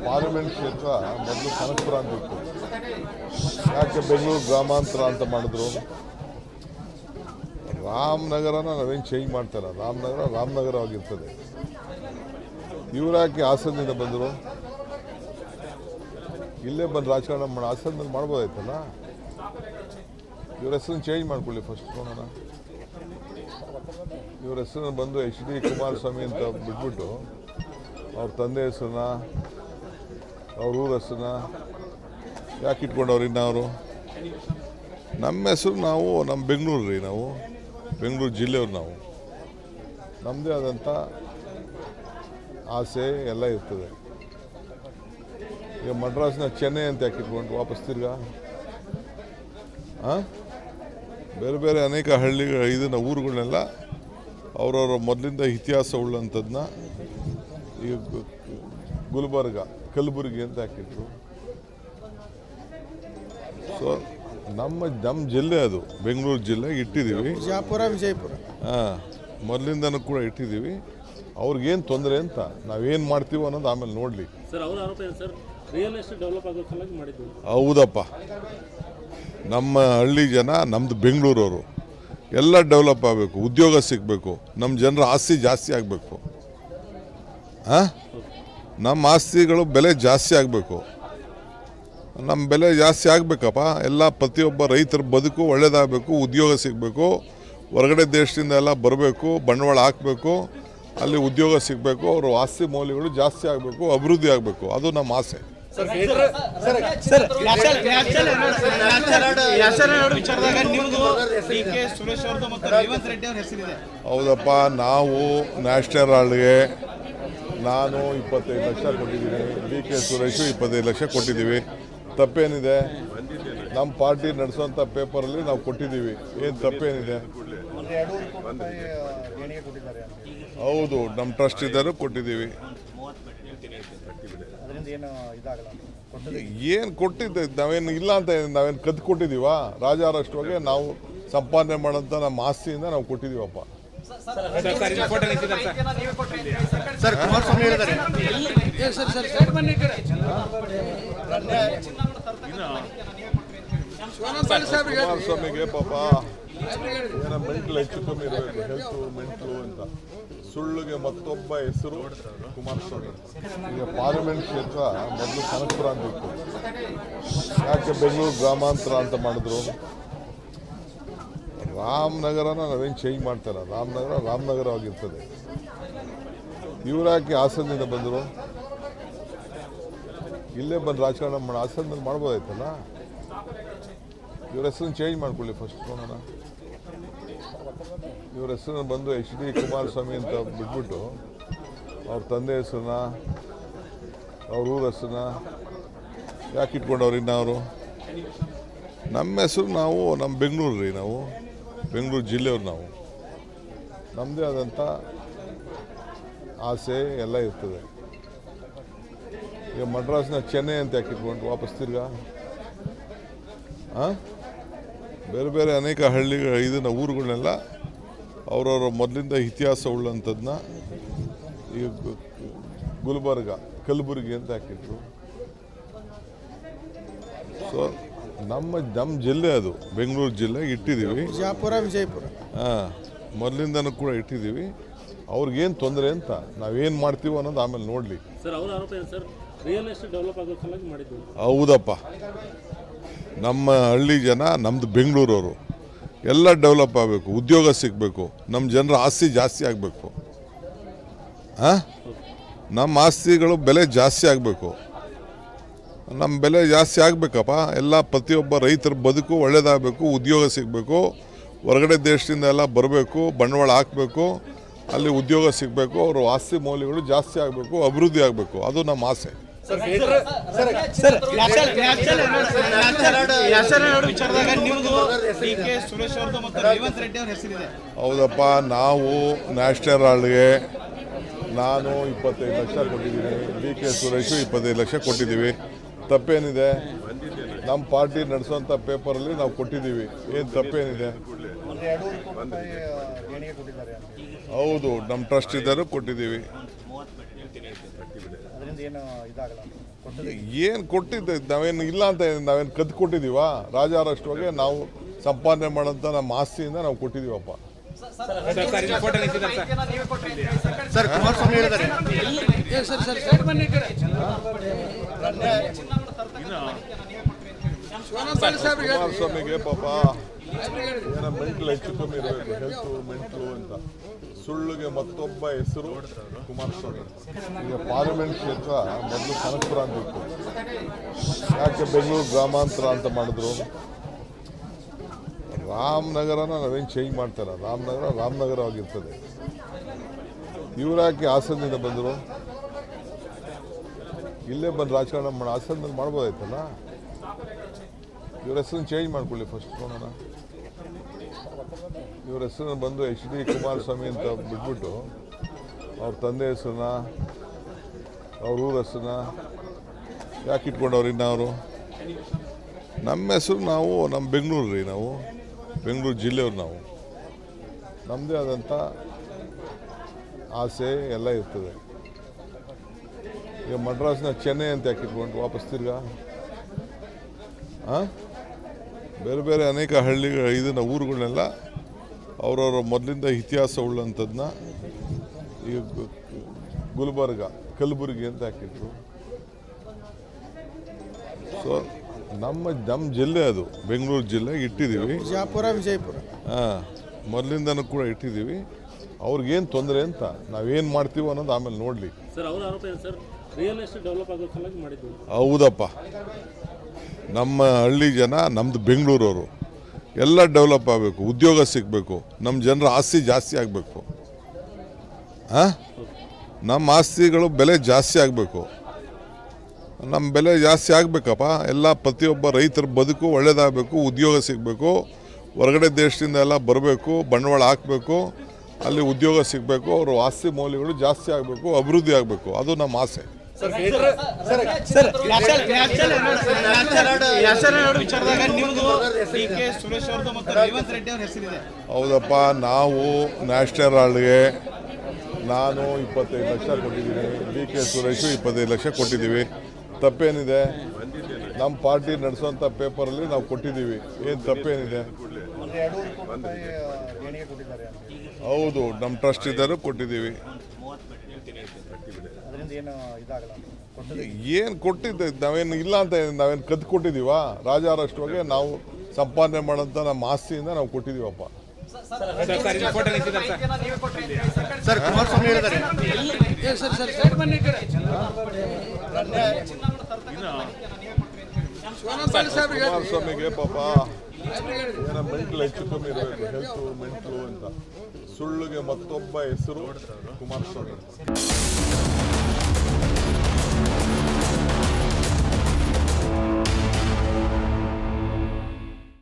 Parliament ಕ್ಷೇತ್ರ ಮೊದಲು ಕನಕಪುರ ಅಂತ ಇತ್ತು. ಯಾಕೆ ಬೆಂಗಳೂರು ಗ್ರಾಮಾಂತರ ಅಂತ ಮಾಡಿದ್ರು? ರಾಮನಗರನ ನಾವೇನು ಚೇಂಜ್ ಮಾಡ್ತಾರ, ರಾಮನಗರ ಆಗಿರ್ತದೆ. ಇವರಾಕೆ ಹಾಸನದಿಂದ ಬಂದರು? ಇಲ್ಲೇ ಬಂದು ರಾಜಕಾರಣ ಮಾಡಿ ಹಾಸನದಲ್ಲಿ ಮಾಡ್ಬೋದಾಯ್ತಲ್ಲ. ಇವ್ರ ಹೆಸರನ್ನು ಚೇಂಜ್ ಮಾಡ್ಕೊಳ್ಳಿ ಫಸ್ಟ್ ನೋಡೋಣ. ಇವ್ರ ಹೆಸರನ್ನು ಬಂದು HD ಕುಮಾರಸ್ವಾಮಿ ಅಂತ ಬಿಟ್ಬಿಟ್ಟು ಅವ್ರ ತಂದೆ ಹೆಸರನ್ನ, ಅವ್ರ ಊರ ಹೆಸರನ್ನ ಯಾಕೆ ಇಟ್ಕೊಂಡವ್ರು? ಇನ್ನು ಅವರು ನಮ್ಮ ಹೆಸರು, ನಾವು ನಮ್ಮ ಬೆಂಗಳೂರು ರೀ, ನಾವು ಬೆಂಗಳೂರು ಜಿಲ್ಲೆಯವ್ರು. ನಾವು ನಮ್ಮದೇ ಆದಂಥ ಆಸೆ ಎಲ್ಲ ಇರ್ತದೆ. ಈಗ ಮಡ್ರಾಸ್ನ ಚೆನ್ನೈ ಅಂತ ಯಾಕೆ ಇಟ್ಕೊಂಡು ವಾಪಸ್ ತಿರ್ಗಾ ಬೇರೆ ಬೇರೆ ಅನೇಕ ಹಳ್ಳಿಗಳ ಇದನ್ನು ಊರುಗಳನ್ನೆಲ್ಲ ಅವರವರ ಮೊದಲಿಂದ ಇತಿಹಾಸ ಉಳ್ಳಂಥದ್ದನ್ನ ಈಗ ಗುಲ್ಬರ್ಗ, ಕಲಬುರಗಿ ಅಂತ ಹಾಕಿದ್ರು. ಸೊ ನಮ್ಮ ಜಿಲ್ಲೆ ಅದು ಬೆಂಗಳೂರು ಜಿಲ್ಲೆ ಇಟ್ಟಿದ್ದೀವಿ. ವಿಜಯಪುರ ಮೊದಲಿಂದನೂ ಕೂಡ ಇಟ್ಟಿದ್ದೀವಿ. ಅವ್ರಿಗೇನು ತೊಂದರೆ ಅಂತ ನಾವೇನು ಮಾಡ್ತೀವೋ ಅನ್ನೋದು ಆಮೇಲೆ ನೋಡಲಿ. ಹೌದಪ್ಪ, ನಮ್ಮ ಹಳ್ಳಿ ಜನ, ನಮ್ಮದು ಬೆಂಗಳೂರವರು ಎಲ್ಲ ಡೆವಲಪ್ ಆಗಬೇಕು, ಉದ್ಯೋಗ ಸಿಗಬೇಕು, ನಮ್ಮ ಜನರ ಆಸ್ತಿ ಜಾಸ್ತಿ ಆಗಬೇಕು. ನಮ್ಮ ಆಸ್ತಿಗಳು ಬೆಲೆ ಜಾಸ್ತಿ ಆಗಬೇಕು. ನಮ್ಮ ಬೆಲೆ ಜಾಸ್ತಿ ಆಗಬೇಕಪ್ಪ. ಎಲ್ಲ ಪ್ರತಿಯೊಬ್ಬ ರೈತರ ಬದುಕು ಒಳ್ಳೇದಾಗಬೇಕು, ಉದ್ಯೋಗ ಸಿಗಬೇಕು, ಹೊರಗಡೆ ದೇಶದಿಂದ ಎಲ್ಲ ಬರಬೇಕು, ಬಂಡವಾಳ ಹಾಕಬೇಕು, ಅಲ್ಲಿ ಉದ್ಯೋಗ ಸಿಗಬೇಕು, ಅವರು ಆಸ್ತಿ ಮೌಲ್ಯಗಳು ಜಾಸ್ತಿ ಆಗಬೇಕು, ಅಭಿವೃದ್ಧಿ ಆಗಬೇಕು. ಅದು ನಮ್ಮ ಆಸೆ. ಹೌದಪ್ಪ, ನಾವು ನ್ಯಾಷನಲ್ ಹಾಲ್ಗೆ ನಾನು 25 ಲಕ್ಷ ಕೊಟ್ಟಿದ್ದೀನಿ, DK ಸುರೇಶು 25 ಲಕ್ಷ ಕೊಟ್ಟಿದ್ದೀವಿ. ತಪ್ಪೇನಿದೆ? ನಮ್ಮ ಪಾರ್ಟಿ ನಡೆಸೋಂಥ ಪೇಪರಲ್ಲಿ ನಾವು ಕೊಟ್ಟಿದ್ದೀವಿ. ಏನು ತಪ್ಪೇನಿದೆ? ಹೌದು, ನಮ್ಮ ಟ್ರಸ್ಟ್ ಇದ್ದರೂ ಕೊಟ್ಟಿದ್ದೀವಿ. ಏನು ಕೊಟ್ಟಿದ್ದೆ? ನಾವೇನು ಇಲ್ಲ ಅಂತ ನಾವೇನು ಕದ್ದು ಕೊಟ್ಟಿದ್ದೀವಾ? ರಾಜಾರಷ್ಟುವಾಗೆ ನಾವು ಸಂಪಾದನೆ ಮಾಡೋಂಥ ನಮ್ಮ ಆಸ್ತಿಯಿಂದ ನಾವು ಕೊಟ್ಟಿದ್ದೀವಪ್ಪ. ಕುಮಾರಸ್ವಾಮಿಗೆ ಪಾಪ ಏನೋ ಮೆಂಟಲ್ ಹೆಚ್ಚು ಕಮ್ಮಿ ಇರಬೇಕು, ಹೆಲ್ತು ಮೆಂಟಲು ಅಂತ. ಸುಳ್ಳಿಗೆ ಮತ್ತೊಬ್ಬ ಹೆಸರು ಕುಮಾರಸ್ವಾಮಿ. ಈಗ ಪಾರ್ಲಿಮೆಂಟ್ ಕ್ಷೇತ್ರ ಮೊದಲು ಕನಕಪುರ ಅಂತ ಇತ್ತು. ಯಾಕೆ ಬೆಂಗಳೂರು ಗ್ರಾಮಾಂತರ ಅಂತ ಮಾಡಿದ್ರು? ರಾಮನಗರನ ನಾವೇನು ಚೇಂಜ್ ಮಾಡ್ತಾರ, ರಾಮನಗರ ಆಗಿರ್ತದೆ. ಇವರಾಕೆ ಹಾಸನದಿಂದ ಬಂದರು? ಇಲ್ಲೇ ಬಂದು ರಾಜಕಾರಣ ಮಾಡಿ ಹಾಸನದಲ್ಲಿ ಮಾಡ್ಬೋದಾಯ್ತಲ್ಲ. ಇವ್ರ ಹೆಸರನ್ನು ಚೇಂಜ್ ಮಾಡ್ಕೊಳ್ಳಿ ಫಸ್ಟ್ ನೋಡೋಣ. ಇವ್ರ ಹೆಸರನ್ನು ಬಂದು HD ಕುಮಾರಸ್ವಾಮಿ ಅಂತ ಬಿಟ್ಬಿಟ್ಟು ಅವ್ರ ತಂದೆ ಹೆಸರನ್ನ, ಅವ್ರ ಊರ ಹೆಸರನ್ನ ಯಾಕೆ ಇಟ್ಕೊಂಡವ್ರು? ಇನ್ನು ಅವರು ನಮ್ಮ ಹೆಸರು, ನಾವು ನಮ್ಮ ಬೆಂಗಳೂರು ರೀ, ನಾವು ಬೆಂಗಳೂರು ಜಿಲ್ಲೆಯವ್ರು. ನಾವು ನಮ್ಮದೇ ಆದಂಥ ಆಸೆ ಎಲ್ಲ ಇರ್ತದೆ. ಈಗ ಮಡ್ರಾಸ್ನ ಚೆನ್ನೈ ಅಂತ ಯಾಕೆ ಇಟ್ಕೊಂಡು ವಾಪಸ್ ತಿರ್ಗಾ ಬೇರೆ ಬೇರೆ ಅನೇಕ ಹಳ್ಳಿಗಳ ಇದನ್ನು ಊರುಗಳನ್ನೆಲ್ಲ ಅವರವರ ಮೊದಲಿಂದ ಇತಿಹಾಸ ಉಳ್ಳಂಥದ್ದನ್ನ ಈಗ ಗುಲ್ಬರ್ಗ, ಕಲಬುರಗಿ ಅಂತ ಹಾಕಿದ್ರು. ಸೊ ನಮ್ಮ ಜಿಲ್ಲೆ ಅದು ಬೆಂಗಳೂರು ಜಿಲ್ಲೆ ಇಟ್ಟಿದ್ದೀವಿ. ವಿಜಯಪುರ ಮೊದಲಿಂದನೂ ಕೂಡ ಇಟ್ಟಿದ್ದೀವಿ. ಅವ್ರಿಗೇನು ತೊಂದರೆ ಅಂತ ನಾವೇನು ಮಾಡ್ತೀವೋ ಅನ್ನೋದು ಆಮೇಲೆ ನೋಡಲಿ. ಹೌದಪ್ಪ, ನಮ್ಮ ಹಳ್ಳಿ ಜನ, ನಮ್ಮದು ಬೆಂಗಳೂರವರು ಎಲ್ಲ ಡೆವಲಪ್ ಆಗಬೇಕು, ಉದ್ಯೋಗ ಸಿಗಬೇಕು, ನಮ್ಮ ಜನರ ಆಸ್ತಿ ಜಾಸ್ತಿ ಆಗಬೇಕು. ನಮ್ಮ ಆಸ್ತಿಗಳು ಬೆಲೆ ಜಾಸ್ತಿ ಆಗಬೇಕು. ನಮ್ಮ ಬೆಲೆ ಜಾಸ್ತಿ ಆಗಬೇಕಪ್ಪ. ಎಲ್ಲ ಪ್ರತಿಯೊಬ್ಬ ರೈತರ ಬದುಕು ಒಳ್ಳೇದಾಗಬೇಕು, ಉದ್ಯೋಗ ಸಿಗಬೇಕು, ಹೊರಗಡೆ ದೇಶದಿಂದ ಎಲ್ಲ ಬರಬೇಕು, ಬಂಡವಾಳ ಹಾಕಬೇಕು, ಅಲ್ಲಿ ಉದ್ಯೋಗ ಸಿಗಬೇಕು, ಅವರು ಆಸ್ತಿ ಮೌಲ್ಯಗಳು ಜಾಸ್ತಿ ಆಗಬೇಕು, ಅಭಿವೃದ್ಧಿ ಆಗಬೇಕು. ಅದು ನಮ್ಮ ಆಸೆ. ಹೌದಪ್ಪ, ನಾವು ನ್ಯಾಷನಲ್ ಹಾಲ್ಗೆ ನಾನು 25 ಲಕ್ಷ ಕೊಟ್ಟಿದ್ದೀನಿ, DK ಸುರೇಶು 25 ಲಕ್ಷ ಕೊಟ್ಟಿದ್ದೀವಿ. ತಪ್ಪೇನಿದೆ? ನಮ್ಮ ಪಾರ್ಟಿ ನಡೆಸೋಂಥ ಪೇಪರಲ್ಲಿ ನಾವು ಕೊಟ್ಟಿದ್ದೀವಿ. ಏನು ತಪ್ಪೇನಿದೆ? ಹೌದು, ನಮ್ಮ ಟ್ರಸ್ಟ್ ಇದ್ದರೂ ಕೊಟ್ಟಿದ್ದೀವಿ. ಅದರಿಂದ ಏನು ಇದಾಗಲ್ಲ ಕೊಟ್ಟದ್ದು ಏನು ಕೊಟ್ಟಿದ್ದೆ ನಾವೇನು ಇಲ್ಲ ಅಂತ ನಾವೇನು ಕದ್ದು ಕೊಟ್ಟಿದ್ದೀವ ರಾಜಾರಷ್ಟುವಾಗೆ ನಾವು ಸಂಪಾದನೆ ಮಾಡೋಂಥ ನಮ್ಮ ಆಸ್ತಿಯಿಂದ ನಾವು ಕೊಟ್ಟಿದ್ದೀವಪ್ಪ. ಸರ್ ಕುಮಾರಸ್ವಾಮಿ ಹೇಳಿದ್ದಾರೆ ಕುಮಾರಸ್ವಾಮಿಗೆ ಪಾಪ ಏನೋ ಮೆಂಟಲ್ ಹೆಚ್ಚು ಕಮ್ಮಿ ಇರಬೇಕು, ಹೆಲ್ತ್ ಮೆಂಟಲು ಅಂತ ಸುಳ್ಳಿಗೆ ಮತ್ತೊಬ್ಬ ಹೆಸರು ಕುಮಾರಸ್ವಾಮಿ. ಈಗ ಪಾರ್ಲಿಮೆಂಟ್ ಕ್ಷೇತ್ರ ಮೊದಲು ಕನಕಪುರ ಅಂತ ಇತ್ತು, ಯಾಕೆ ಬೆಂಗಳೂರು ಗ್ರಾಮಾಂತರ ಅಂತ ಮಾಡಿದ್ರು? ರಾಮನಗರನ ನಾವೇನು ಚೇಂಜ್ ಮಾಡ್ತಾರ, ರಾಮನಗರ ರಾಮನಗರವಾಗಿರ್ತದೆ. ಇವರಾಕೆ ಹಾಸನದಿಂದ ಬಂದರು? ಇಲ್ಲೇ ಬಂದು ರಾಜಕಾರಣ ಮಾಡಿ ಹಾಸನದಲ್ಲಿ ಮಾಡ್ಬೋದಾಯ್ತಲ್ಲ. ಇವ್ರ ಹೆಸರನ್ನು ಚೇಂಜ್ ಮಾಡ್ಕೊಳ್ಳಿ ಫಸ್ಟ್ ನೋಡೋಣ. ಇವ್ರ ಹೆಸರನ್ನು ಬಂದು HD ಕುಮಾರಸ್ವಾಮಿ ಅಂತ ಬಿಟ್ಬಿಟ್ಟು ಅವ್ರ ತಂದೆ ಹೆಸರನ್ನ, ಅವ್ರ ಊರ ಹೆಸರನ್ನ ಯಾಕೆ ಇಟ್ಕೊಂಡವ್ರು? ಇನ್ನು ಅವರು ನಮ್ಮ ಹೆಸರು, ನಾವು ನಮ್ಮ ಬೆಂಗಳೂರು ರೀ, ನಾವು ಬೆಂಗಳೂರು ಜಿಲ್ಲೆಯವ್ರು, ನಾವು ನಮ್ಮದೇ ಆದಂಥ ಆಸೆ ಎಲ್ಲ ಇರ್ತದೆ. ಈಗ ಮಡ್ರಾಸ್ನ ಚೆನ್ನೈ ಅಂತ ಯಾಕೆ ಇಟ್ಕೊಂಡು ವಾಪಸ್ ತಿರ್ಗಾ ಬೇರೆ ಬೇರೆ ಅನೇಕ ಹಳ್ಳಿಗಳ ಇದನ್ನು ಊರುಗಳನ್ನೆಲ್ಲ ಅವರವರ ಮೊದಲಿಂದ ಇತಿಹಾಸ ಉಳ್ಳಂಥದ್ದನ್ನ ಈ ಗುಲ್ಬರ್ಗ ಕಲಬುರಗಿ ಅಂತ ಹಾಕಿಟ್ರು. ಸೊ ನಮ್ಮ ಜಿಲ್ಲೆ ಅದು ಬೆಂಗಳೂರು ಜಿಲ್ಲೆ ಇಟ್ಟಿದ್ದೀವಿ, ವಿಜಯಪುರ ಮೊದಲಿಂದನೂ ಕೂಡ ಇಟ್ಟಿದ್ದೀವಿ. ಅವ್ರಿಗೇನು ತೊಂದರೆ ಅಂತ ನಾವೇನು ಮಾಡ್ತೀವೋ ಅನ್ನೋದು ಆಮೇಲೆ ನೋಡಲಿ. ಸರ್ ಅವರ ಆರೋಪ ಏನು ಸರ್? ರಿಯಲ್ ಎಸ್ಟೇಟ್ ಡೆವಲಪ್ ಆಗೋ ಸಲುವಾಗಿ ಮಾಡಿದ್ವಿ. ಹೌದಪ್ಪ, ನಮ್ಮ ಹಳ್ಳಿ ಜನ, ನಮ್ಮದು ಬೆಂಗಳೂರವರು ಎಲ್ಲ ಡೆವಲಪ್ ಆಗಬೇಕು, ಉದ್ಯೋಗ ಸಿಗಬೇಕು, ನಮ್ಮ ಜನರ ಆಸ್ತಿ ಜಾಸ್ತಿ ಆಗಬೇಕು. ನಮ್ಮ ಆಸ್ತಿಗಳು ಬೆಲೆ ಜಾಸ್ತಿ ಆಗಬೇಕು. ನಮ್ಮ ಬೆಲೆ ಜಾಸ್ತಿ ಆಗಬೇಕಪ್ಪ. ಎಲ್ಲ ಪ್ರತಿಯೊಬ್ಬ ರೈತರ ಬದುಕು ಒಳ್ಳೆಯದಾಗಬೇಕು, ಉದ್ಯೋಗ ಸಿಗಬೇಕು, ಹೊರಗಡೆ ದೇಶದಿಂದ ಎಲ್ಲ ಬರಬೇಕು, ಬಂಡವಾಳ ಹಾಕಬೇಕು, ಅಲ್ಲಿ ಉದ್ಯೋಗ ಸಿಗಬೇಕು, ಅವ್ರ ಆಸ್ತಿ ಮೌಲ್ಯಗಳು ಜಾಸ್ತಿ ಆಗಬೇಕು, ಅಭಿವೃದ್ಧಿ ಆಗಬೇಕು. ಅದು ನಮ್ಮ ಆಸೆ. ಹೌದಪ್ಪ, ನಾವು ನ್ಯಾಷನಲ್ ಹಾಲ್ಗೆ ನಾನು 25 ಲಕ್ಷ ಕೊಟ್ಟಿದ್ದೀನಿ, DK ಸುರೇಶು 25 ಲಕ್ಷ ಕೊಟ್ಟಿದ್ದೀವಿ. ತಪ್ಪೇನಿದೆ? ನಮ್ಮ ಪಾರ್ಟಿ ನಡೆಸೋಂಥ ಪೇಪರಲ್ಲಿ ನಾವು ಕೊಟ್ಟಿದ್ದೀವಿ, ಏನು ತಪ್ಪೇನಿದೆ? ಹೌದು, ನಮ್ಮ ಟ್ರಸ್ಟ್ ಇದ್ದರೂ ಕೊಟ್ಟಿದ್ದೀವಿ. ಅದರಿಂದ ಏನು ಇದಾಗಲ್ಲ ಕೊಟ್ಟದ್ದು ಏನು ಕೊಟ್ಟಿದ್ದೆ ನಾವೇನು ಇಲ್ಲ ಅಂತ ನಾವೇನು ಕದ್ದು ಕೊಟ್ಟಿದ್ದೀವ ರಾಜಾರಷ್ಟುವಾಗೆ ನಾವು ಸಂಪಾದನೆ ಮಾಡೋಂಥ ನಮ್ಮ ಆಸ್ತಿಯಿಂದ ನಾವು ಕೊಟ್ಟಿದ್ದೀವಪ್ಪ. ಸರ್ ಕುಮಾರಸ್ವಾಮಿ ಹೇಳಿದ್ದಾರೆ ಕುಮಾರಸ್ವಾಮಿಗೆ ಪಾಪ ಏನೋ ಮೆಂಟಲ್ ಹೆಚ್ಚು ಕಮ್ಮಿ ಇರಬೇಕು, ಹೆಲ್ತ್ ಮೆಂಟಲು ಅಂತ ಸುಳ್ಳಿಗೆ ಮತ್ತೊಬ್ಬ ಹೆಸರು ಕುಮಾರಸ್ವಾಮಿ.